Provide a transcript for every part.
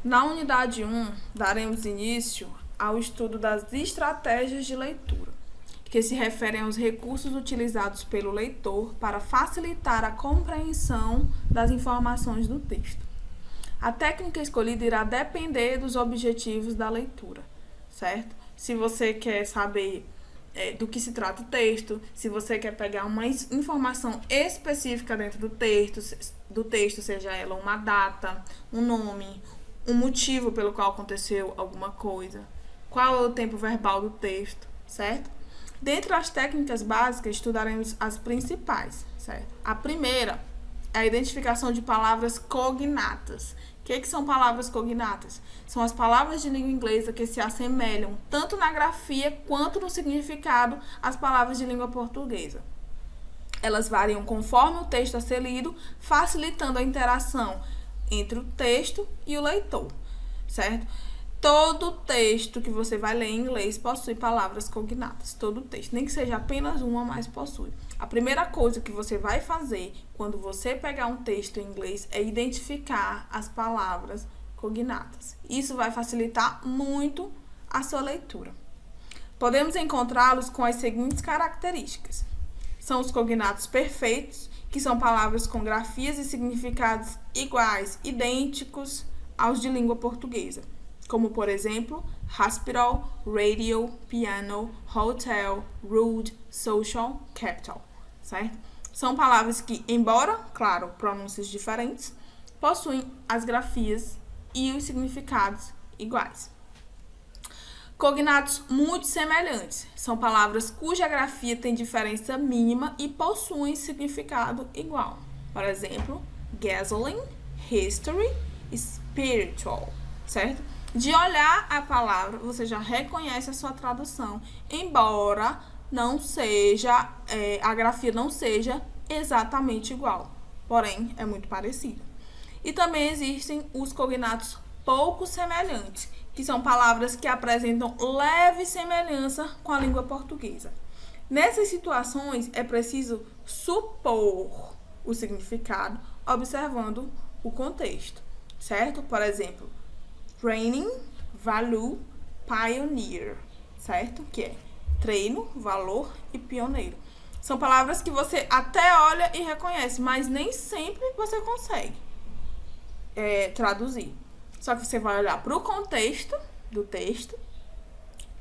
Na unidade 1, daremos início ao estudo das estratégias de leitura, que se referem aos recursos utilizados pelo leitor para facilitar a compreensão das informações do texto. A técnica escolhida irá depender dos objetivos da leitura, certo? Se você quer saber do que se trata o texto, se você quer pegar uma informação específica dentro do texto, seja ela uma data, um nome, um motivo pelo qual aconteceu alguma coisa, qual é o tempo verbal do texto, certo? Dentre as técnicas básicas, estudaremos as principais, certo? A primeira é a identificação de palavras cognatas. O que são palavras cognatas? São as palavras de língua inglesa que se assemelham tanto na grafia quanto no significado às palavras de língua portuguesa. Elas variam conforme o texto a ser lido, facilitando a interação entre o texto e o leitor, certo? Todo texto que você vai ler em inglês possui palavras cognatas. Todo texto, nem que seja apenas uma, mas possui. A primeira coisa que você vai fazer quando você pegar um texto em inglês é identificar as palavras cognatas. Isso vai facilitar muito a sua leitura. Podemos encontrá-los com as seguintes características. São os cognatos perfeitos, que são palavras com grafias e significados iguais, idênticos aos de língua portuguesa, como, por exemplo, hospital, radio, piano, hotel, rude, social, capital, certo? São palavras que, embora, claro, pronúncias diferentes, possuem as grafias e os significados iguais. Cognatos muito semelhantes são palavras cuja grafia tem diferença mínima e possuem significado igual. Por exemplo, gasoline, history, spiritual, certo? De olhar a palavra, você já reconhece a sua tradução, embora não seja, a grafia não seja exatamente igual, porém é muito parecida. E também existem os cognatos pouco semelhantes, que são palavras que apresentam leve semelhança com a língua portuguesa. Nessas situações, é preciso supor o significado observando o contexto, certo? Por exemplo, training, value, pioneer, certo? Que é treino, valor e pioneiro. São palavras que você até olha e reconhece, mas nem sempre você consegue traduzir. Só que você vai olhar para o contexto do texto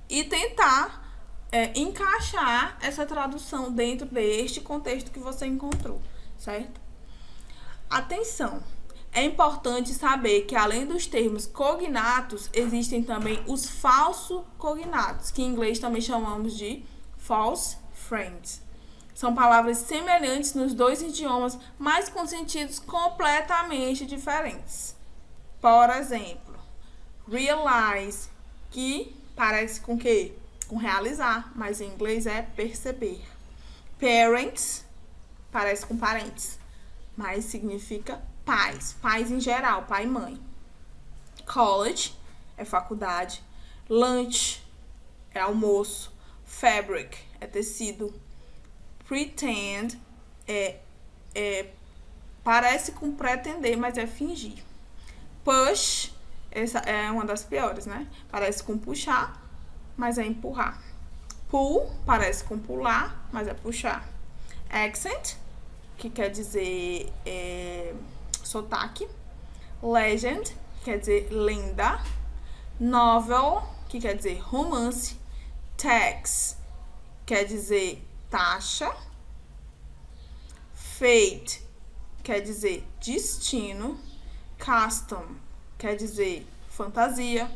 e tentar encaixar essa tradução dentro deste contexto que você encontrou, certo? Atenção! É importante saber que, além dos termos cognatos, existem também os falsos cognatos, que em inglês também chamamos de false friends. São palavras semelhantes nos dois idiomas, mas com sentidos completamente diferentes. Por exemplo, realize, que parece com quê? Com realizar, mas em inglês é perceber. Parents, parece com parentes, mas significa pais, pais em geral, pai e mãe. College é faculdade. Lunch é almoço. Fabric é tecido. Pretend parece com pretender, mas é fingir. Push, essa é uma das piores, né? Parece com puxar, mas é empurrar. Pull, parece com pular, mas é puxar. Accent, que quer dizer sotaque. Legend, que quer dizer lenda. Novel, que quer dizer romance. Tax, quer dizer taxa. Fate, quer dizer destino. Custom, quer dizer fantasia.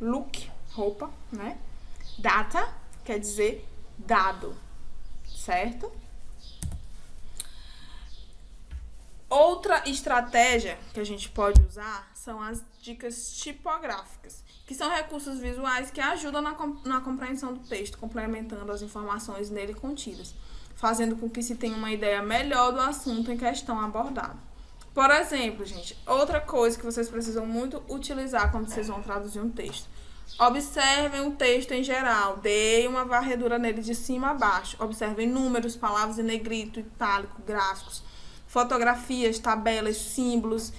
Look, roupa, né? Data, quer dizer dado, certo? Outra estratégia que a gente pode usar são as dicas tipográficas, que são recursos visuais que ajudam na compreensão do texto, complementando as informações nele contidas, fazendo com que se tenha uma ideia melhor do assunto em questão abordado. Por exemplo, gente, outra coisa que vocês precisam muito utilizar quando vocês vão traduzir um texto. Observem o texto em geral, deem uma varredura nele de cima a baixo. Observem números, palavras em negrito, itálico, gráficos, fotografias, tabelas, símbolos,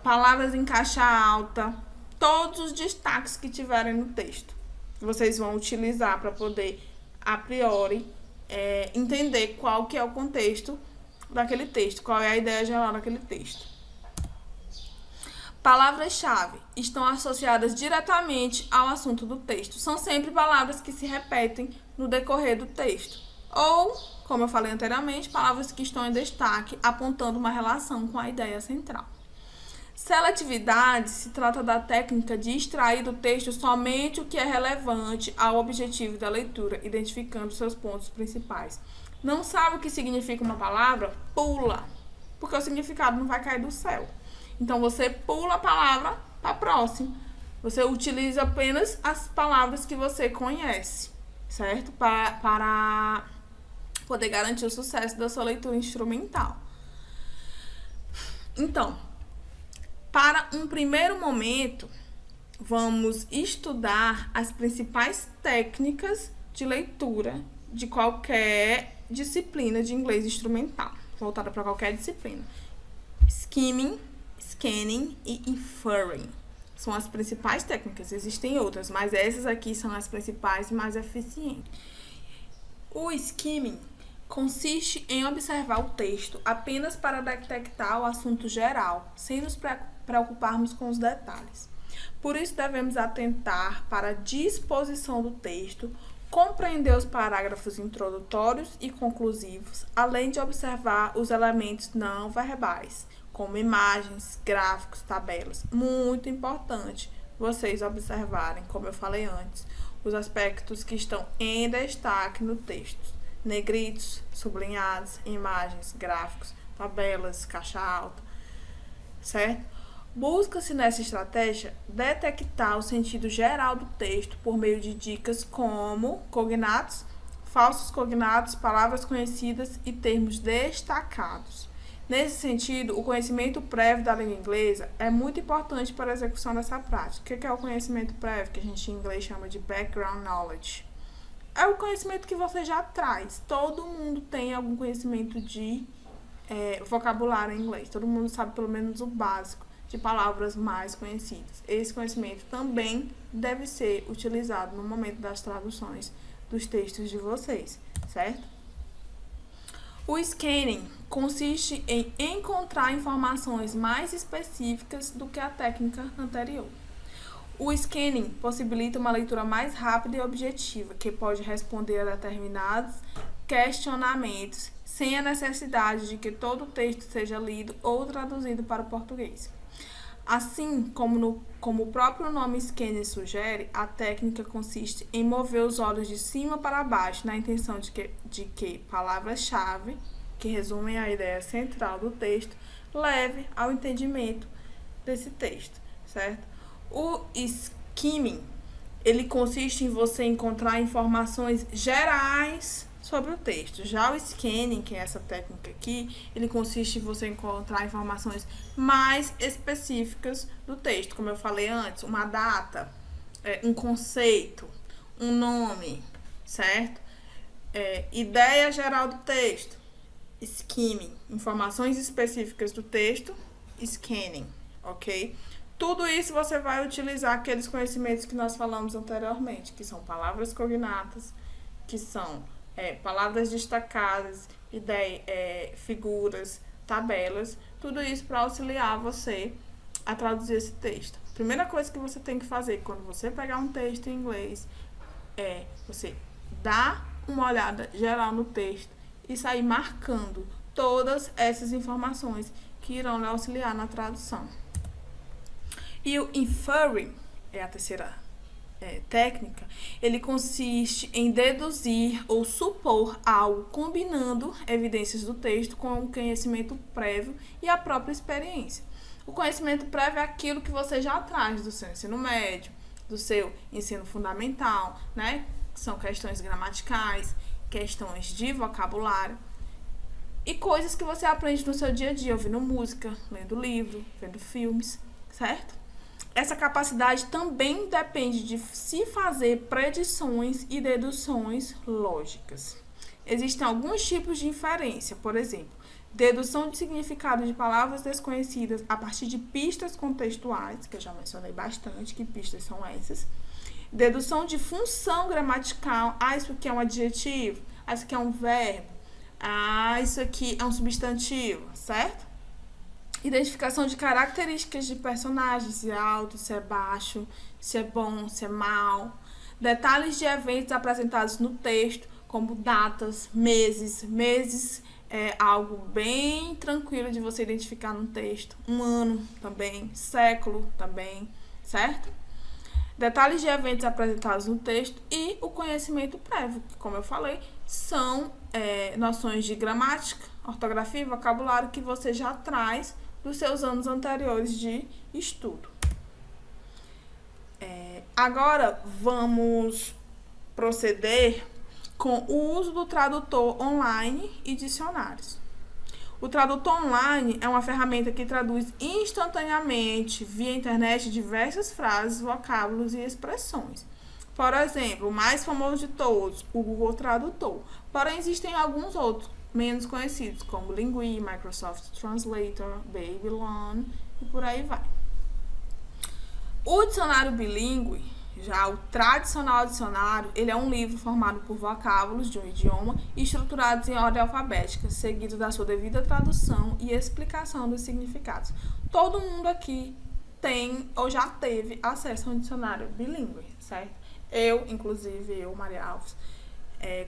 palavras em caixa alta, todos os destaques que tiverem no texto. Vocês vão utilizar para poder, a priori, entender qual que é o contexto daquele texto, qual é a ideia geral daquele texto. Palavras-chave estão associadas diretamente ao assunto do texto. São sempre palavras que se repetem no decorrer do texto. Ou, como eu falei anteriormente, palavras que estão em destaque, apontando uma relação com a ideia central. Seletividade se trata da técnica de extrair do texto somente o que é relevante ao objetivo da leitura, identificando seus pontos principais. Não sabe o que significa uma palavra? Pula, porque o significado não vai cair do céu. Então, você pula a palavra para a próxima. Você utiliza apenas as palavras que você conhece, certo? Para poder garantir o sucesso da sua leitura instrumental. Então, para um primeiro momento, vamos estudar as principais técnicas de leitura de qualquer disciplina de inglês instrumental, voltada para qualquer disciplina. Skimming, scanning e inferring são as principais técnicas. Existem outras, mas essas aqui são as principais e mais eficientes. O skimming consiste em observar o texto apenas para detectar o assunto geral, sem nos preocuparmos com os detalhes. Por isso, devemos atentar para a disposição do texto, compreender os parágrafos introdutórios e conclusivos, além de observar os elementos não verbais, como imagens, gráficos, tabelas. Muito importante vocês observarem, como eu falei antes, os aspectos que estão em destaque no texto. Negritos, sublinhados, imagens, gráficos, tabelas, caixa alta, certo? Busca-se nessa estratégia detectar o sentido geral do texto por meio de dicas como cognatos, falsos cognatos, palavras conhecidas e termos destacados. Nesse sentido, o conhecimento prévio da língua inglesa é muito importante para a execução dessa prática. O que é o conhecimento prévio, que a gente em inglês chama de background knowledge? É o conhecimento que você já traz. Todo mundo tem algum conhecimento de vocabulário em inglês. Todo mundo sabe pelo menos o básico de palavras mais conhecidas. Esse conhecimento também deve ser utilizado no momento das traduções dos textos de vocês, certo? O scanning consiste em encontrar informações mais específicas do que a técnica anterior. O scanning possibilita uma leitura mais rápida e objetiva, que pode responder a determinados questionamentos sem a necessidade de que todo o texto seja lido ou traduzido para o português. Assim como o próprio nome scanning sugere, a técnica consiste em mover os olhos de cima para baixo na intenção de que palavras-chave, que resumem a ideia central do texto, leve ao entendimento desse texto, certo? O skimming, ele consiste em você encontrar informações gerais sobre o texto. Já o scanning, que é essa técnica aqui, ele consiste em você encontrar informações mais específicas do texto. Como eu falei antes, uma data, um conceito, um nome, certo? Ideia geral do texto. Skimming, informações específicas do texto. Scanning, ok? Tudo isso você vai utilizar aqueles conhecimentos que nós falamos anteriormente, que são palavras cognatas, que são palavras destacadas, figuras, tabelas, tudo isso para auxiliar você a traduzir esse texto. A primeira coisa que você tem que fazer quando você pegar um texto em inglês é você dar uma olhada geral no texto e sair marcando todas essas informações que irão lhe auxiliar na tradução. E o inferring é a terceira técnica. Ele consiste em deduzir ou supor algo combinando evidências do texto com o conhecimento prévio e a própria experiência. O conhecimento prévio é aquilo que você já traz do seu ensino médio, do seu ensino fundamental, né? São questões gramaticais, questões de vocabulário e coisas que você aprende no seu dia a dia, ouvindo música, lendo livro, vendo filmes, certo? Essa capacidade também depende de se fazer predições e deduções lógicas. Existem alguns tipos de inferência, por exemplo, dedução de significado de palavras desconhecidas a partir de pistas contextuais, que eu já mencionei bastante, que pistas são essas. Dedução de função gramatical. Isso aqui é um adjetivo. Isso aqui é um verbo. Isso aqui é um substantivo, certo? Identificação de características de personagens, se é alto, se é baixo, se é bom, se é mal. Detalhes de eventos apresentados no texto, como datas, meses. Meses é algo bem tranquilo de você identificar no texto. Um ano também, século também, certo? Detalhes de eventos apresentados no texto e o conhecimento prévio, que, como eu falei, são noções de gramática, ortografia e vocabulário que você já traz dos seus anos anteriores de estudo. Agora, vamos proceder com o uso do tradutor online e dicionários. O tradutor online é uma ferramenta que traduz instantaneamente, via internet, diversas frases, vocábulos e expressões. Por exemplo, o mais famoso de todos, o Google Tradutor. Porém, existem alguns outros menos conhecidos, como Lingui, Microsoft Translator, Babylon e por aí vai. O dicionário bilíngue, já o tradicional dicionário, ele é um livro formado por vocábulos de um idioma e estruturados em ordem alfabética, seguido da sua devida tradução e explicação dos significados. Todo mundo aqui tem ou já teve acesso a um dicionário bilíngue, certo? Inclusive, Maria Alves,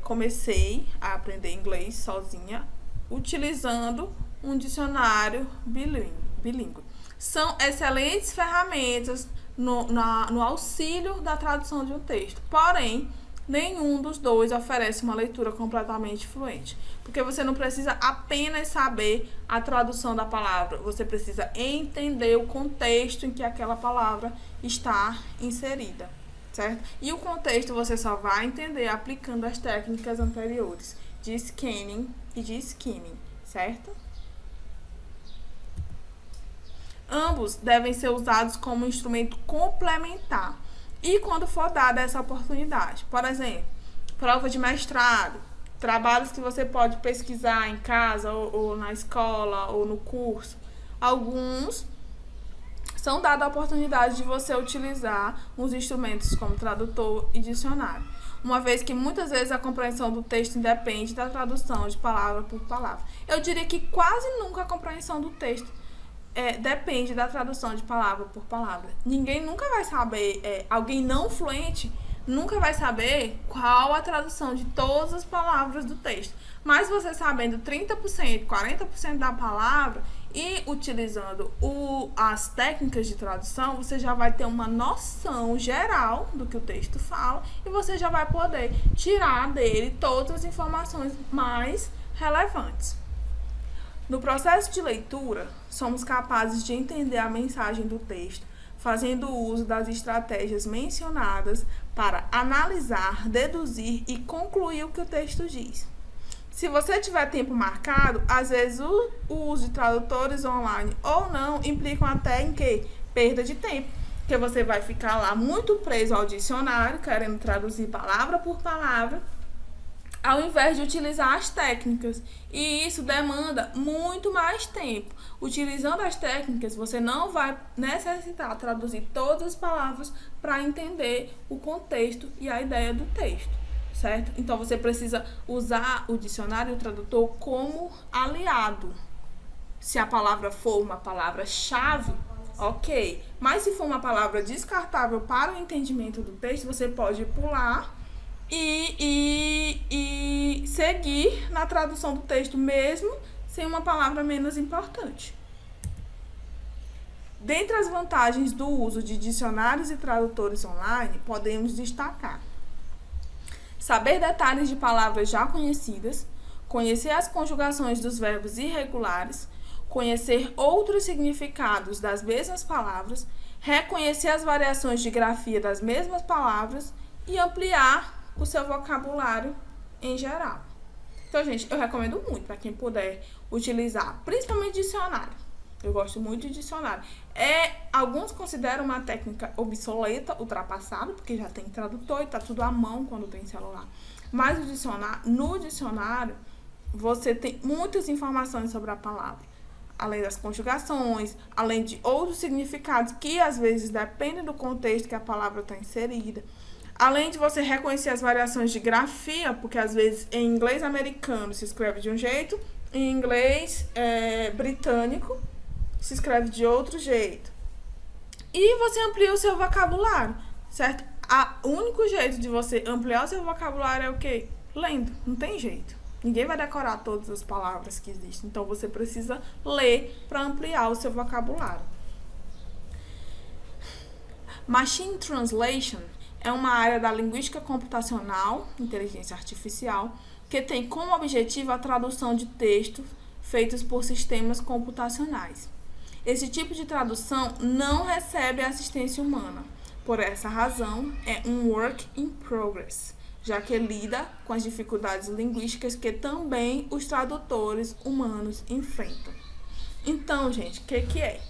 comecei a aprender inglês sozinha, utilizando um dicionário bilíngue. São excelentes ferramentas no auxílio da tradução de um texto. Porém, nenhum dos dois oferece uma leitura completamente fluente. Porque você não precisa apenas saber a tradução da palavra. Você precisa entender o contexto em que aquela palavra está inserida, certo? E o contexto você só vai entender aplicando as técnicas anteriores de scanning e de skimming, certo? Ambos devem ser usados como instrumento complementar e quando for dada essa oportunidade. Por exemplo, prova de mestrado, trabalhos que você pode pesquisar em casa ou na escola ou no curso. Alguns são dadas a oportunidade de você utilizar os instrumentos como tradutor e dicionário, uma vez que muitas vezes a compreensão do texto independe da tradução de palavra por palavra. Eu diria que quase nunca a compreensão do texto depende da tradução de palavra por palavra. Ninguém nunca vai saber, alguém não fluente nunca vai saber qual a tradução de todas as palavras do texto. Mas você sabendo 30%, 40% da palavra e utilizando as técnicas de tradução, você já vai ter uma noção geral do que o texto fala e você já vai poder tirar dele todas as informações mais relevantes. No processo de leitura, somos capazes de entender a mensagem do texto, fazendo uso das estratégias mencionadas para analisar, deduzir e concluir o que o texto diz. Se você tiver tempo marcado, às vezes o uso de tradutores online ou não implicam até em que? Perda de tempo, porque você vai ficar lá muito preso ao dicionário, querendo traduzir palavra por palavra, ao invés de utilizar as técnicas. E isso demanda muito mais tempo. Utilizando as técnicas, você não vai necessitar traduzir todas as palavras para entender o contexto e a ideia do texto, certo? Então, você precisa usar o dicionário e o tradutor como aliado. Se a palavra for uma palavra-chave, ok. Mas se for uma palavra descartável para o entendimento do texto, você pode pular e seguir na tradução do texto mesmo sem uma palavra menos importante. Dentre as vantagens do uso de dicionários e tradutores online, podemos destacar: saber detalhes de palavras já conhecidas, conhecer as conjugações dos verbos irregulares, conhecer outros significados das mesmas palavras, reconhecer as variações de grafia das mesmas palavras e ampliar o seu vocabulário em geral. Então, gente, eu recomendo muito para quem puder utilizar, principalmente dicionário. Eu gosto muito de dicionário. Alguns consideram uma técnica obsoleta, ultrapassada, porque já tem tradutor e tá tudo à mão quando tem celular. Mas no dicionário, você tem muitas informações sobre a palavra, além das conjugações, além de outros significados que às vezes dependem do contexto que a palavra está inserida. Além de você reconhecer as variações de grafia, porque às vezes em inglês americano se escreve de um jeito, em inglês britânico se escreve de outro jeito. E você amplia o seu vocabulário, certo? O único jeito de você ampliar o seu vocabulário é o quê? Lendo, não tem jeito. Ninguém vai decorar todas as palavras que existem. Então, você precisa ler para ampliar o seu vocabulário. Machine Translation é uma área da linguística computacional, inteligência artificial, que tem como objetivo a tradução de textos feitos por sistemas computacionais. Esse tipo de tradução não recebe assistência humana. Por essa razão, é um work in progress, já que lida com as dificuldades linguísticas que também os tradutores humanos enfrentam. Então, gente, o que é?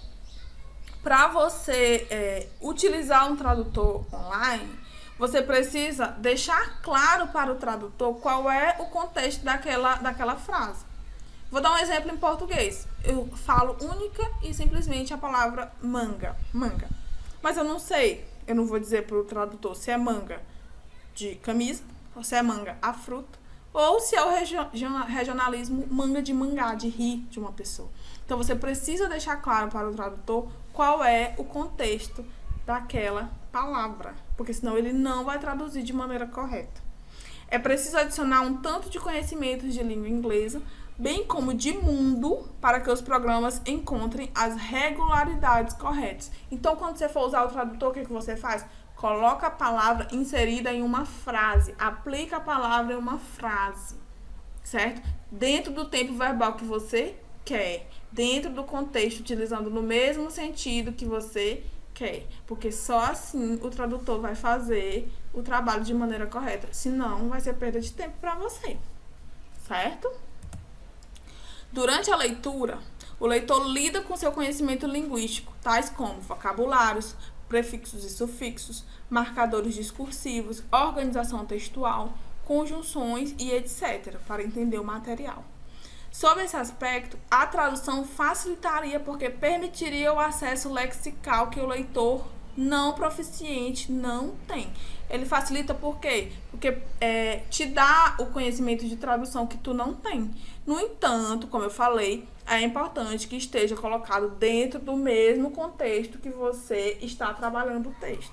Para você utilizar um tradutor online, você precisa deixar claro para o tradutor qual é o contexto daquela frase. Vou dar um exemplo em português. Eu falo única e simplesmente a palavra manga. Mas eu não sei, eu não vou dizer para o tradutor se é manga de camisa, ou se é manga a fruta, ou se é o regionalismo manga de mangá, de rir de uma pessoa. Então, você precisa deixar claro para o tradutor qual é o contexto daquela palavra, porque senão ele não vai traduzir de maneira correta. É preciso adicionar um tanto de conhecimentos de língua inglesa, bem como de mundo, para que os programas encontrem as regularidades corretas. Então, quando você for usar o tradutor, o que você faz? Coloca a palavra inserida em uma frase, aplica a palavra em uma frase, certo? Dentro do tempo verbal que você quer, dentro do contexto, utilizando no mesmo sentido que você quer, porque só assim o tradutor vai fazer o trabalho de maneira correta, senão vai ser perda de tempo para você, certo? Durante a leitura, o leitor lida com seu conhecimento linguístico, tais como vocabulários, prefixos e sufixos, marcadores discursivos, organização textual, conjunções e etc., para entender o material. Sob esse aspecto, a tradução facilitaria porque permitiria o acesso lexical que o leitor não proficiente não tem. Ele facilita por quê? Porque te dá o conhecimento de tradução que tu não tem. No entanto, como eu falei, é importante que esteja colocado dentro do mesmo contexto que você está trabalhando o texto.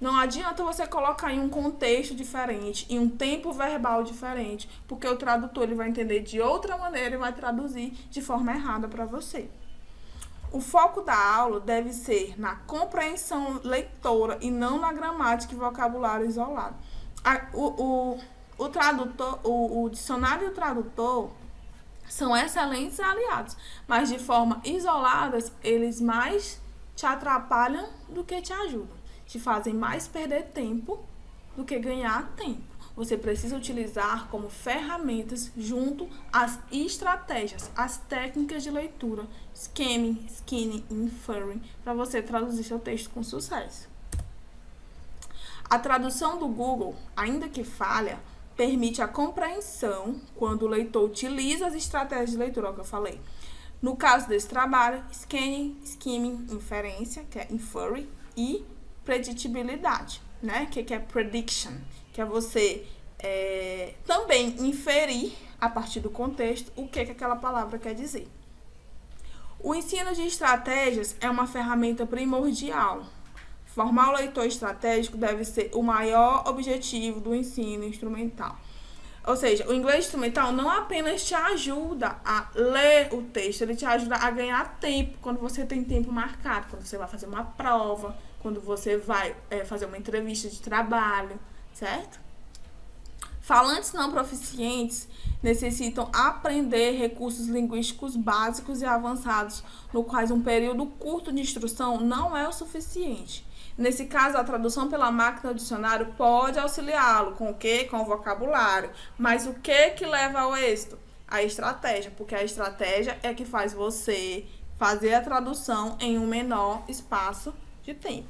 Não adianta você colocar em um contexto diferente, em um tempo verbal diferente, porque o tradutor ele vai entender de outra maneira e vai traduzir de forma errada para você. O foco da aula deve ser na compreensão leitora e não na gramática e vocabulário isolado. O tradutor, o dicionário e o tradutor são excelentes aliados, mas de forma isoladas, eles mais te atrapalham do que te ajudam. Te fazem mais perder tempo do que ganhar tempo. Você precisa utilizar como ferramentas junto às estratégias, as técnicas de leitura, skimming, skinning e inferring, para você traduzir seu texto com sucesso. A tradução do Google, ainda que falha, permite a compreensão quando o leitor utiliza as estratégias de leitura, que eu falei. No caso desse trabalho, scanning, skimming, inferência, que é inferring, e preditibilidade, né? Que é prediction, que é você também inferir, a partir do contexto, o que aquela palavra quer dizer. O ensino de estratégias é uma ferramenta primordial. Formar o leitor estratégico deve ser o maior objetivo do ensino instrumental. Ou seja, o inglês instrumental não apenas te ajuda a ler o texto, ele te ajuda a ganhar tempo quando você tem tempo marcado, quando você vai fazer uma prova, quando você vai fazer uma entrevista de trabalho, certo? Falantes não proficientes necessitam aprender recursos linguísticos básicos e avançados, no quais um período curto de instrução não é o suficiente. Nesse caso, a tradução pela máquina do dicionário pode auxiliá-lo com o quê? Com o vocabulário. Mas o que leva ao êxito? A estratégia, porque a estratégia é que faz você fazer a tradução em um menor espaço de tempo.